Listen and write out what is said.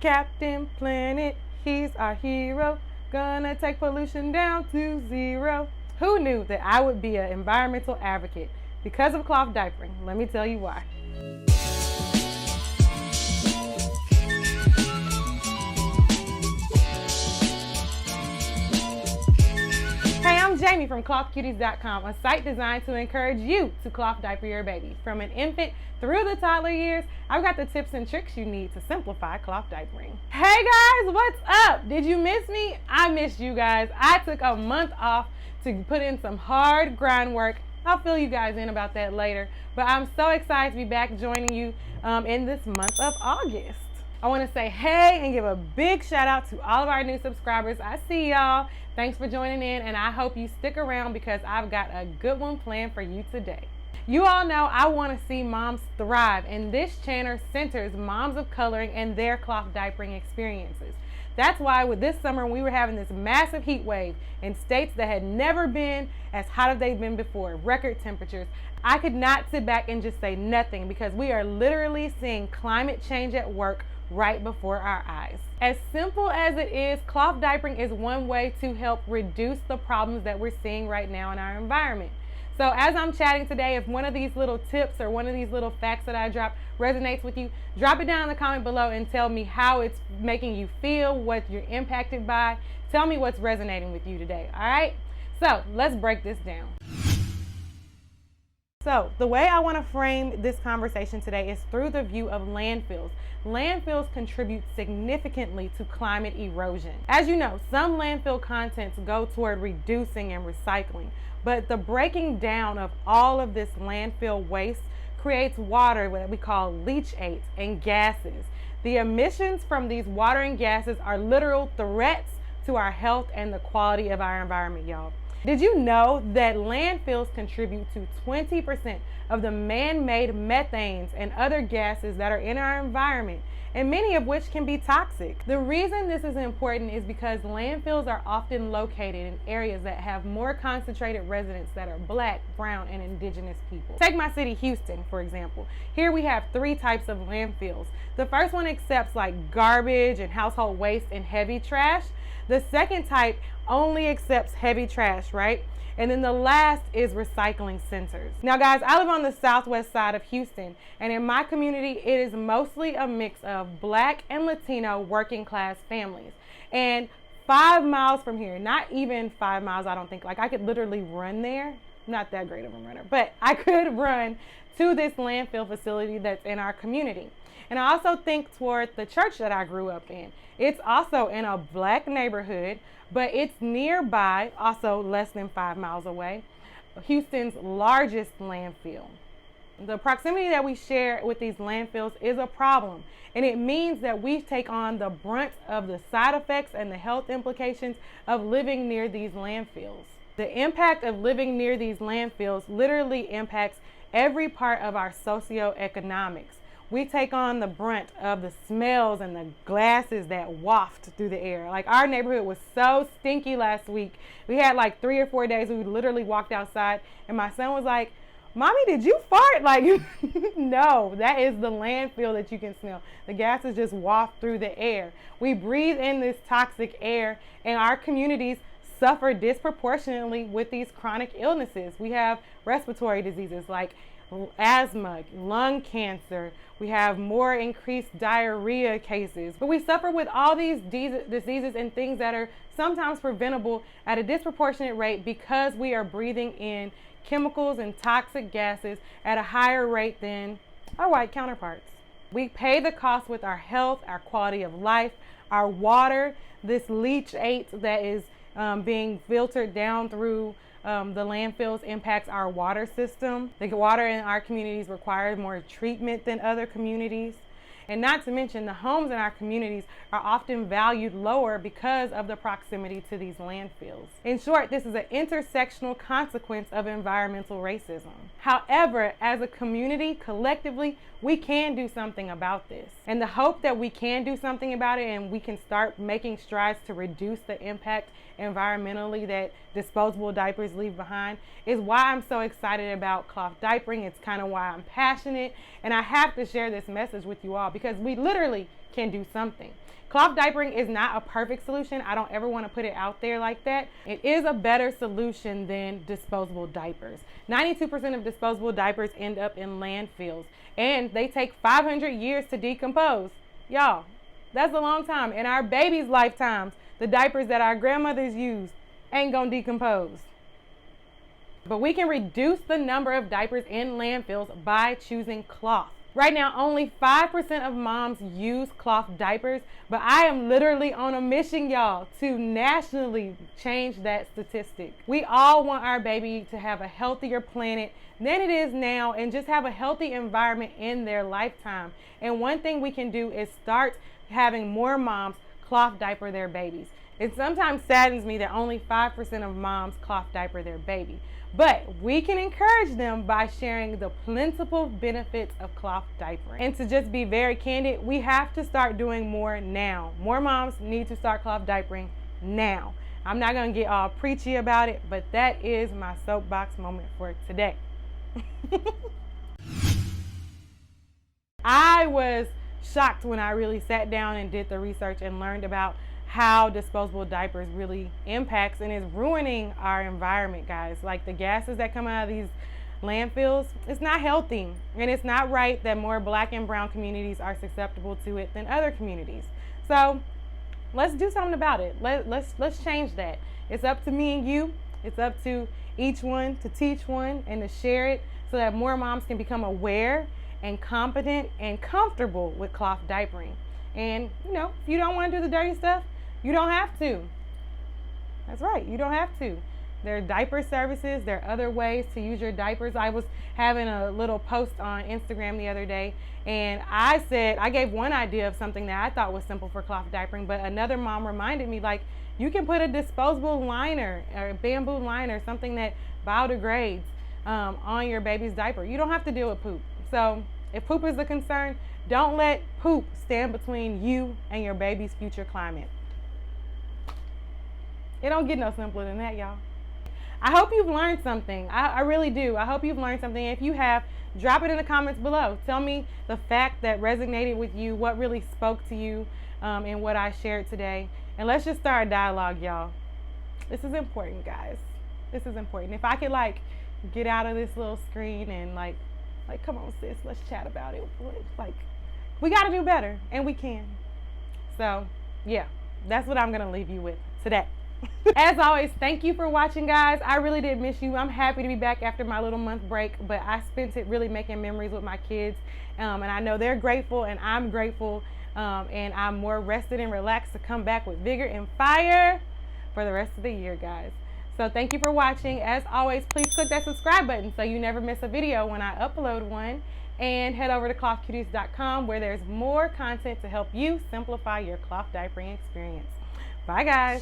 Captain Planet, he's our hero. Gonna take pollution down to zero. Who knew that I would be an environmental advocate? Because of cloth diapering. Let me tell you why. Hey, I'm Jamie from clothcuties.com, a site designed to encourage you to cloth diaper your baby. From an infant through the toddler years, I've got the tips and tricks you need to simplify cloth diapering. Hey guys, what's up? Did you miss me? I missed you guys. I took a month off to put in some hard grind work. I'll fill you guys in about that later, but I'm so excited to be back joining you in this month of August. I want to say hey and give a big shout out to all of our new subscribers. I see y'all. Thanks for joining in, and I hope you stick around because I've got a good one planned for you today. You all know I want to see moms thrive, and this channel centers moms of coloring and their cloth diapering experiences. That's why with this summer we were having this massive heat wave in states that had never been as hot as they've been before, record temperatures. I could not sit back and just say nothing because we are literally seeing climate change at work right before our eyes. As simple as it is, cloth diapering is one way to help reduce the problems that we're seeing right now in our environment. So as I'm chatting today, if one of these little tips or one of these little facts that I drop resonates with you, drop it down in the comment below and tell me how it's making you feel, what you're impacted by. Tell me what's resonating with you today, all right? So let's break this down. So the way I want to frame this conversation today is through the view of landfills. Landfills contribute significantly to climate erosion. As you know, some landfill contents go toward reducing and recycling, but the breaking down of all of this landfill waste creates water that we call leachates and gases. The emissions from these water and gases are literal threats to our health and the quality of our environment, y'all. Did you know that landfills contribute to 20% of the man-made methanes and other gases that are in our environment, and many of which can be toxic? The reason this is important is because landfills are often located in areas that have more concentrated residents that are Black, brown, and indigenous people. Take my city, Houston, for example. Here we have 3 types of landfills. The first one accepts like garbage and household waste and heavy trash. The second type only accepts heavy trash, right? And then the last is recycling centers. Now guys, I live on the southwest side of Houston, and in my community, it is mostly a mix of Black and Latino working class families. And 5 miles from here, not even 5 miles, I don't think, like I could literally run there. I'm not that great of a runner, but I could run to this landfill facility that's in our community. And I also think toward the church that I grew up in. It's also in a Black neighborhood, but it's nearby, also less than 5 miles away, Houston's largest landfill. The proximity that we share with these landfills is a problem, and it means that we take on the brunt of the side effects and the health implications of living near these landfills. The impact of living near these landfills literally impacts every part of our socioeconomics. We take on the brunt of the smells and the gases that waft through the air. Like our neighborhood was so stinky last week. We had like 3 or 4 days we literally walked outside and my son was like, "Mommy, did you fart?" Like, no, that is the landfill that you can smell. The gases just waft through the air. We breathe in this toxic air, and our communities suffer disproportionately with these chronic illnesses. We have respiratory diseases like asthma, lung cancer. We have more increased diarrhea cases, but we suffer with all these diseases and things that are sometimes preventable at a disproportionate rate because we are breathing in chemicals and toxic gases at a higher rate than our white counterparts. We pay the cost with our health, our quality of life, our water, this leachate that is being filtered down through the landfills impacts our water system. The water in our communities requires more treatment than other communities. And not to mention, the homes in our communities are often valued lower because of the proximity to these landfills. In short, this is an intersectional consequence of environmental racism. However, as a community, collectively, we can do something about this. And the hope that we can do something about it and we can start making strides to reduce the impact environmentally that disposable diapers leave behind is why I'm so excited about cloth diapering. It's kind of why I'm passionate, and I have to share this message with you all because we literally can do something. Cloth diapering is not a perfect solution. I don't ever want to put it out there like that. It is a better solution than disposable diapers. 92% of disposable diapers end up in landfills, and they take 500 years to decompose. Y'all, that's a long time. In our babies' lifetimes, the diapers that our grandmothers used ain't gonna decompose. But we can reduce the number of diapers in landfills by choosing cloth. Right now, only 5% of moms use cloth diapers, but I am literally on a mission, y'all, to nationally change that statistic. We all want our baby to have a healthier planet than it is now and just have a healthy environment in their lifetime. And one thing we can do is start having more moms cloth diaper their babies. It sometimes saddens me that only 5% of moms cloth diaper their baby. But we can encourage them by sharing the plentiful benefits of cloth diapering. And to just be very candid, we have to start doing more now. More moms need to start cloth diapering now. I'm not going to get all preachy about it, but that is my soapbox moment for today. I was shocked when I really sat down and did the research and learned about how disposable diapers really impacts and is ruining our environment, guys. Like the gases that come out of these landfills, it's not healthy, and it's not right that more Black and brown communities are susceptible to it than other communities. So let's do something about it. Let's change that. It's up to me and you. It's up to each one to teach one and to share it so that more moms can become aware and competent and comfortable with cloth diapering. And you know, if you don't want to do the dirty stuff, you don't have to. That's right, you don't have to. There are diaper services. There are other ways to use your diapers. I was having a little post on Instagram the other day, and I gave one idea of something that I thought was simple for cloth diapering, but another mom reminded me, like, you can put a disposable liner or a bamboo liner, something that biodegrades, on your baby's diaper. You don't have to deal with poop. So if poop is a concern, don't let poop stand between you and your baby's future climate. It don't get no simpler than that, y'all. I hope you've learned something. I really do. I hope you've learned something. If you have, drop it in the comments below. Tell me the fact that resonated with you, what really spoke to you in what I shared today. And let's just start a dialogue, y'all. This is important, guys. This is important. If I could, like, get out of this little screen and, like, come on, sis, let's chat about it. Like, we got to do better, and we can. So, yeah, that's what I'm going to leave you with today. As always, thank you for watching, guys. I really did miss you. I'm happy to be back after my little month break, but I spent it really making memories with my kids, and I know they're grateful, and I'm grateful, and I'm more rested and relaxed to come back with vigor and fire for the rest of the year, guys. So thank you for watching. As always, please click that subscribe button so you never miss a video when I upload one, and head over to clothcuties.com where there's more content to help you simplify your cloth diapering experience. Bye, guys.